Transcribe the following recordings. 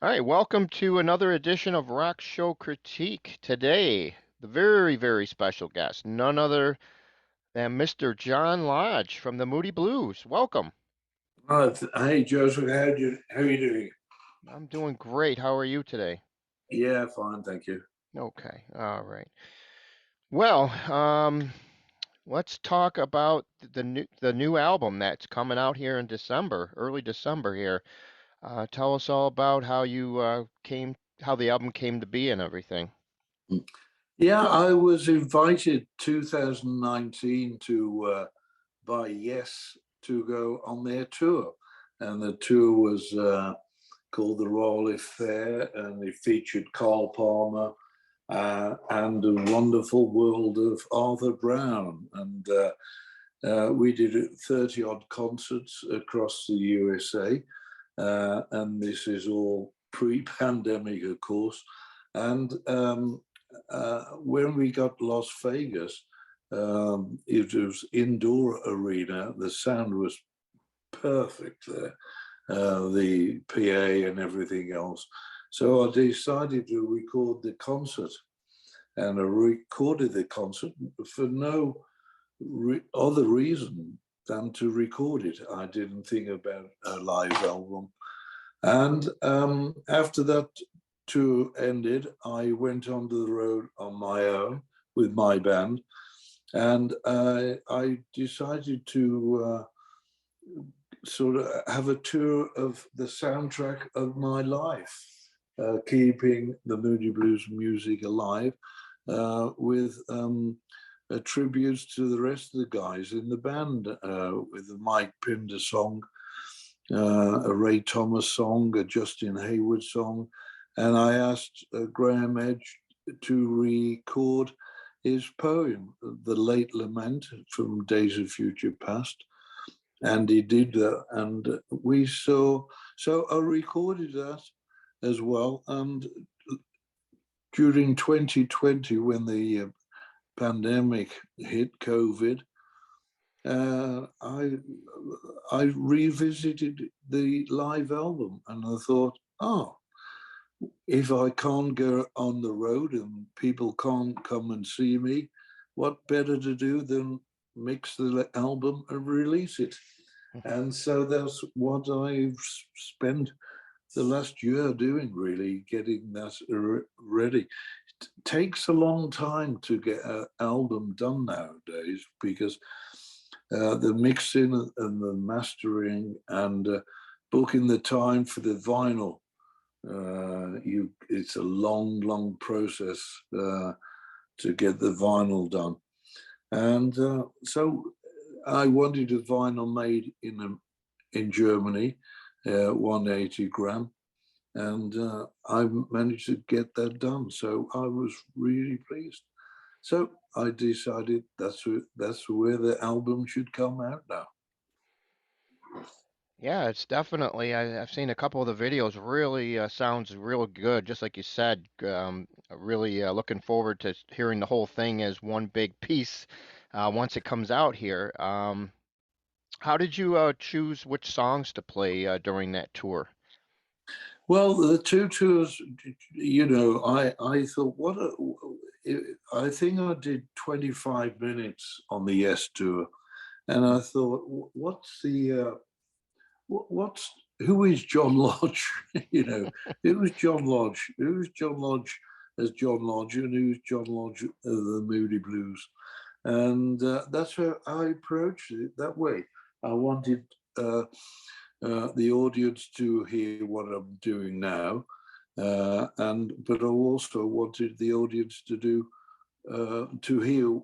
All right, welcome to another edition of Rock Show Critique. Today, the very, very special guest, none other than Mr. John Lodge from the Moody Blues. Welcome. Hey, Joseph, how are you doing? I'm doing great. How are you today? Yeah, fine, thank you. Okay, all right. Well, let's talk about the new album that's coming out here in December, early December here. Tell us all about how you how the album came to be and everything. Yeah, I was invited 2019 by Yes to go on their tour, and the tour was called the Royal Affair, and it featured Carl Palmer and the wonderful world of Arthur Brown, and we did 30 odd concerts across the USA. And this is all pre-pandemic, of course. And when we got Las Vegas, it was indoor arena. The sound was perfect there, the PA and everything else. So I decided to record the concert, and I recorded the concert for no other reason than to record it. I didn't think about a live album. And after that tour ended, I went onto the road on my own with my band, and I decided to sort of have a tour of the soundtrack of my life, keeping the Moody Blues music alive with tributes to the rest of the guys in the band, with a Mike Pinder song, a Ray Thomas song, a Justin Hayward song, and I asked Graham Edge to record his poem, The Late Lament from Days of Future Past. And he did that, and we saw. So I recorded that as well. And during 2020, when the pandemic hit, COVID, uh, I I revisited the live album, and I thought, oh, if I can't go on the road and people can't come and see me, what better to do than mix the album and release it? And so that's what I've spent the last year doing, really, getting that ready. It takes a long time to get an album done nowadays because the mixing and the mastering and booking the time for the vinyl, it's a long process to get the vinyl done. And so I wanted a vinyl made in Germany, 180 gram, and I managed to get that done. So I was really pleased. So I decided that's where the album should come out now. Yeah, it's definitely. I've seen a couple of the videos. Really sounds real good, just like you said. Really looking forward to hearing the whole thing as one big piece once it comes out here. How did you choose which songs to play during that tour? Well, the two tours, I thought, I think I did 25 minutes on the Yes tour, and I thought, what's who is John Lodge? Who's John Lodge? Who's John Lodge as John Lodge, and who's John Lodge of the Moody Blues? And that's how I approached it that way. I wanted the audience to hear what I'm doing now, and but I also wanted the audience to hear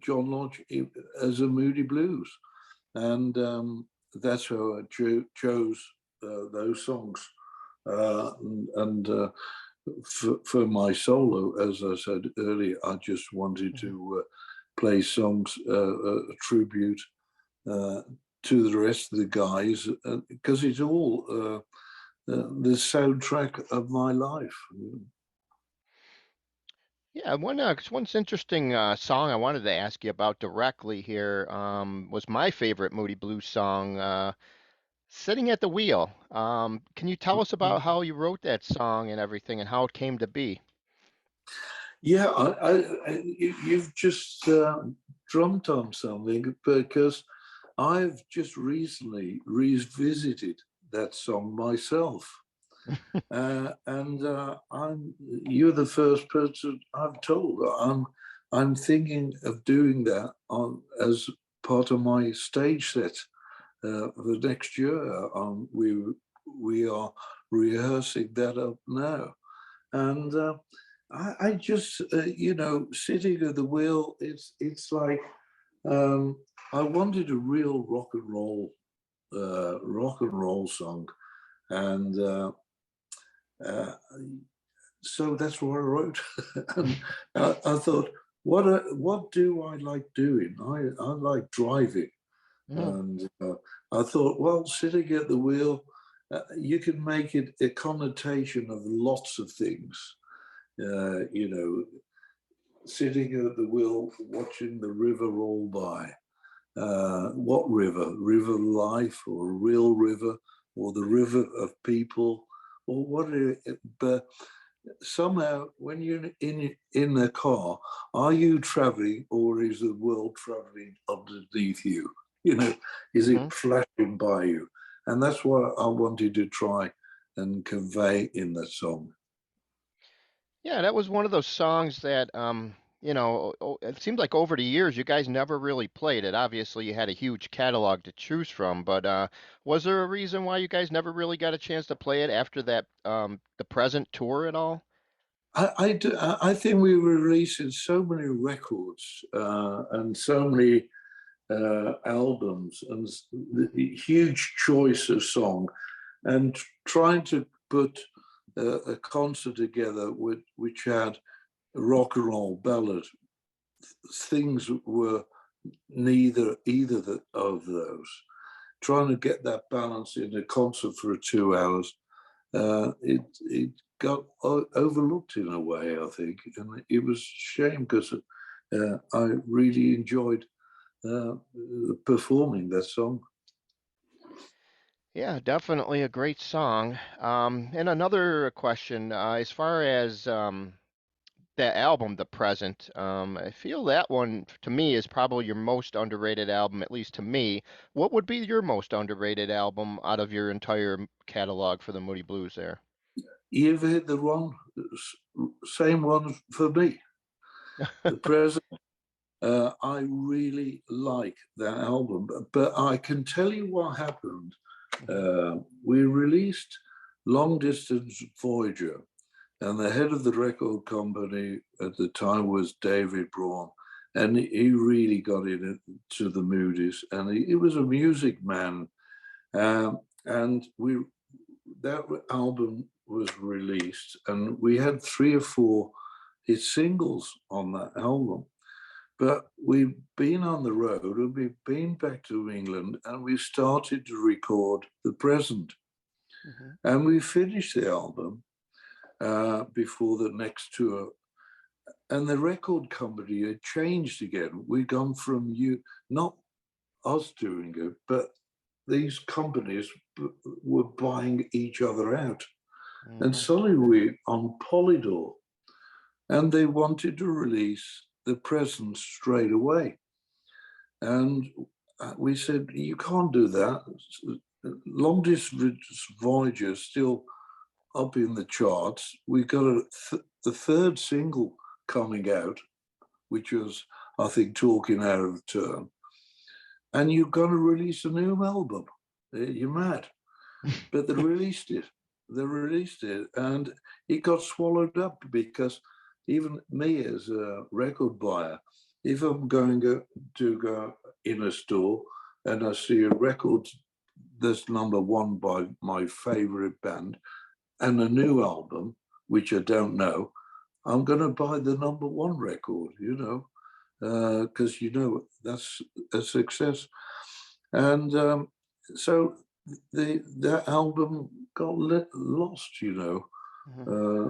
John Lodge as a Moody Blues, and that's how I chose those songs. And for my solo, as I said earlier, I just wanted Mhm. to play songs, a tribute uh, to the rest of the guys, because it's all the soundtrack of my life. Yeah, one interesting song I wanted to ask you about directly here was my favorite Moody Blues song. Sitting at the wheel. Can you tell us about how you wrote that song and everything and how it came to be? Yeah, you've just drummed on something because I've just recently revisited that song myself. And you're the first person I've told. I'm thinking of doing that on as part of my stage set for next year. We are rehearsing that up now, and I just sitting at the wheel. It's like I wanted a real rock and roll song, and uh, so that's what I wrote. And I thought, what do I like doing? I like driving, Mm, and I thought, well, sitting at the wheel, you can make it a connotation of lots of things. You know, sitting at the wheel, watching the river roll by. What river? River life, or a real river, or the river of people, or what? But somehow, when you're in a car, are you traveling, or is the world traveling underneath you? You know, is it hmm flashing by you? And that's what I wanted to try and convey in the song. Yeah, that was one of those songs that, it seemed like over the years you guys never really played it. Obviously, you had a huge catalog to choose from, but was there a reason why you guys never really got a chance to play it after that, the present tour at all? I think we were releasing so many records and so many albums and the huge choice of song, and trying to put a concert together which had rock and roll ballad. Things were neither either of those. Trying to get that balance in a concert for 2 hours, it got overlooked in a way, I think, and it was a shame because I really enjoyed performing that song. Yeah, definitely a great song. And another question, as far as that album, The Present, I feel that one to me is probably your most underrated album, at least to me. What would be your most underrated album out of your entire catalog for the Moody Blues there? You've hit the wrong, same one for me. The present. I really like that album, but I can tell you what happened. hmm We released Long Distance Voyager, and the head of the record company at the time was David Braun, and he really got into the Moody's, and he was a music man, and we that album was released, and we had 3 or 4 hit singles on that album. But we've been on the road and we've been back to England and we started to record The Present. hmm And we finished the album before the next tour. And the record company had changed again. We'd gone from not us doing it, but these companies were buying each other out. And hmm suddenly we on Polydor, and they wanted to release The Present straight away. And we said, you can't do that. Long distance Voyager still up in the charts. We got the third single coming out, which was, I think, Talking Out of Turn. And you're going to release a new album. You're mad. But they released it. They released it. And it got swallowed up because even me as a record buyer, if I'm going to go in a store and I see a record that's number one by my favorite band and a new album, which I don't know, I'm going to buy the number one record, because that's a success. And so that album got lost. hmm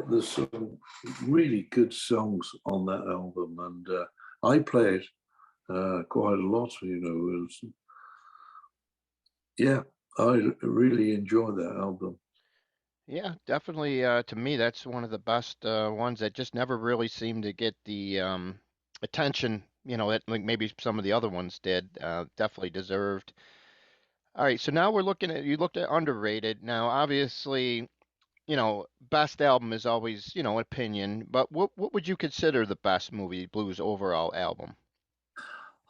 There's some really good songs on that album, and I play it quite a lot. Yeah, I really enjoy that album. Yeah, definitely. To me, that's one of the best ones that just never really seemed to get the attention, that like maybe some of the other ones did. Definitely deserved. All right, so now we're looking at you looked at underrated. Now, obviously, best album is always, opinion, but what would you consider the best movie blues overall album?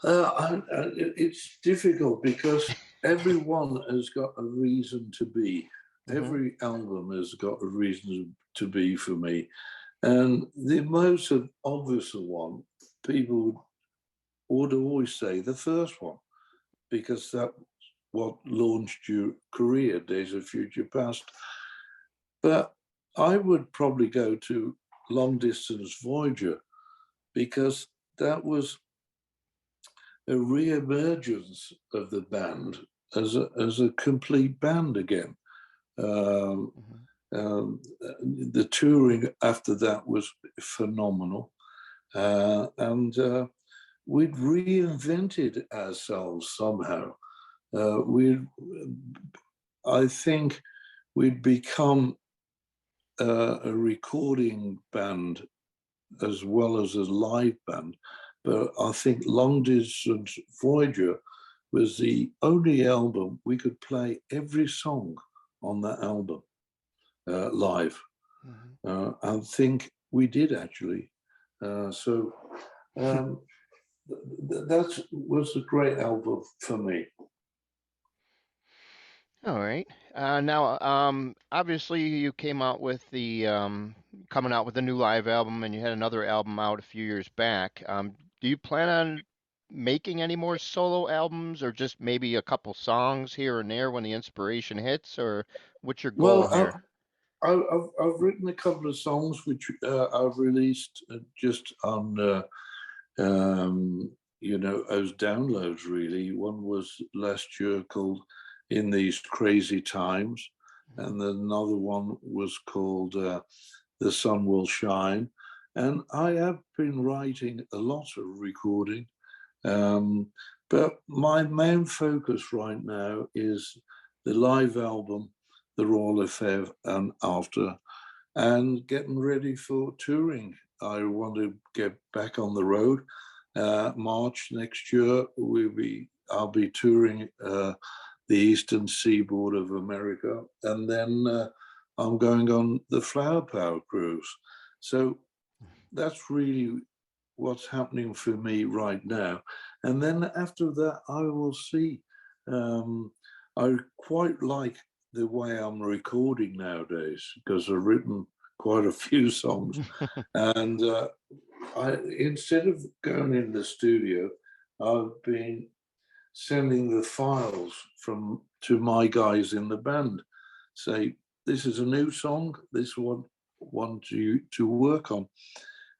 It's difficult because everyone has got a reason to be. Hmm. Every album has got a reason to be for me. And the most obvious one, people would always say the first one, because that what launched your career, Days of Future Past. But I would probably go to Long Distance Voyager because that was a re-emergence of the band as a complete band again. Um, Hmm. the touring after that was phenomenal, and we'd reinvented ourselves somehow. We, I think, we'd become a recording band as well as a live band. But I think Long Distance Voyager was the only album we could play every song on that album live. Hmm. I think we did actually. So um, that was a great album for me. All right. Now, obviously, you came out with the coming out with a new live album, and you had another album out a few years back. Do you plan on making any more solo albums, or just maybe a couple songs here and there when the inspiration hits, or what's your goal Well, here? I've written a couple of songs which I've released just on as downloads really. One was last year called In These Crazy Times, Mhm. and then another one was called The Sun Will Shine. And I have been writing a lot of recording, um, but my main focus right now is the live album, The Royal Affair and After, and getting ready for touring. I want to get back on the road. March next year, I'll be touring the eastern seaboard of America, and then I'm going on the Flower Power cruise. So that's really what's happening for me right now. And then after that, I will see. Um, I quite like the way I'm recording nowadays because I've written quite a few songs. And instead of going in the studio, I've been sending the files from to my guys in the band. Say, this is a new song. This one want you to work on.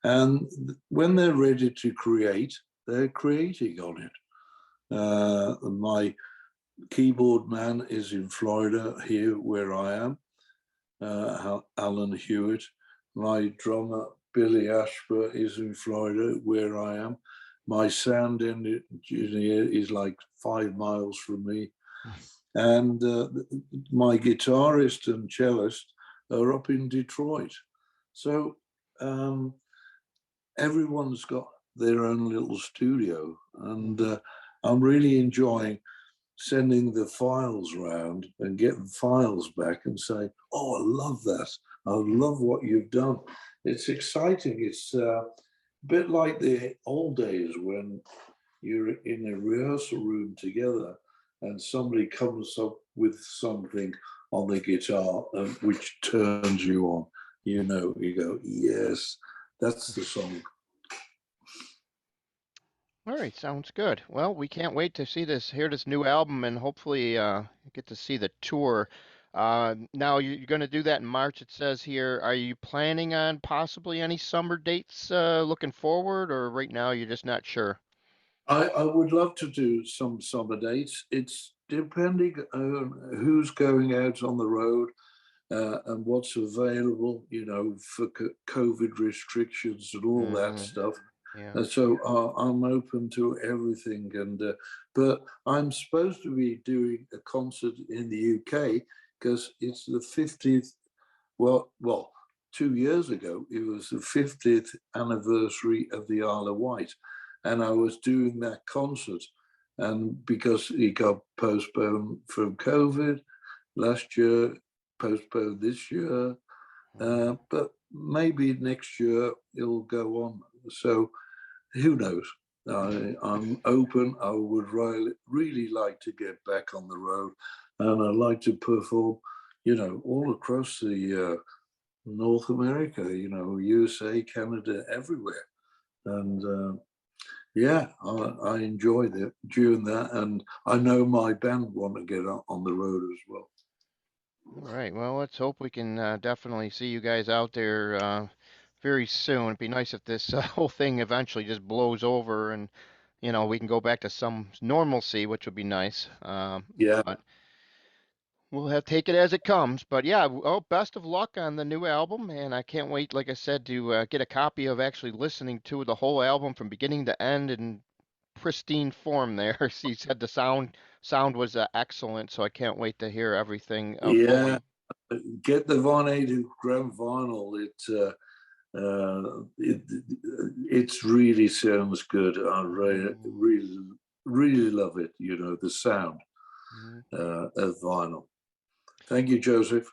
And when they're ready to create, they're creating on it. My keyboard man is in Florida, here where I am, Alan Hewitt. My drummer, Billy Ashburn, is in Florida, where I am. My sound engineer is like 5 miles from me. And my guitarist and cellist are up in Detroit. So um, everyone's got their own little studio, and Mhm. I'm really enjoying sending the files around and getting files back and saying, "Oh, I love that. I love what you've done." It's exciting. It's a bit like the old days when you're in a rehearsal room together and somebody comes up with something on the guitar which turns you on. You go, yes, that's the song. All right, sounds good. Well, we can't wait to hear this new album, and hopefully get to see the tour. Now you're going to do that in March, it says here. Are you planning on possibly any summer dates looking forward, or right now you're just not sure? I would love to do some summer dates. It's depending on who's going out on the road and what's available, for COVID restrictions and all that Hmm. stuff. Yeah. So I'm open to everything, and but I'm supposed to be doing a concert in the UK because it's the 50th. Well, 2 years ago it was the 50th anniversary of the Isle of Wight, and I was doing that concert, and because it got postponed from COVID last year, postponed this year, Mhm. but maybe next year it'll go on. So who knows? I'm open. I would really like to get back on the road, and I'd like to perform, all across the North America, USA, Canada, everywhere. And yeah, I enjoyed it during that, and I know my band want to get on the road as well. All right. Well, let's hope we can definitely see you guys out there very soon. It'd be nice if this whole thing eventually just blows over and, we can go back to some normalcy, which would be nice. Yeah, But we'll have take it as it comes. But yeah, oh, best of luck on the new album, and I can't wait, like I said, to get a copy of actually listening to the whole album from beginning to end in pristine form there. You said the sound was excellent, so I can't wait to hear everything yeah. fully. Get the Von 80 gram vinyl. It's really sounds good. I Mm, really love it. The sound mm. of vinyl. Thank you, Joseph.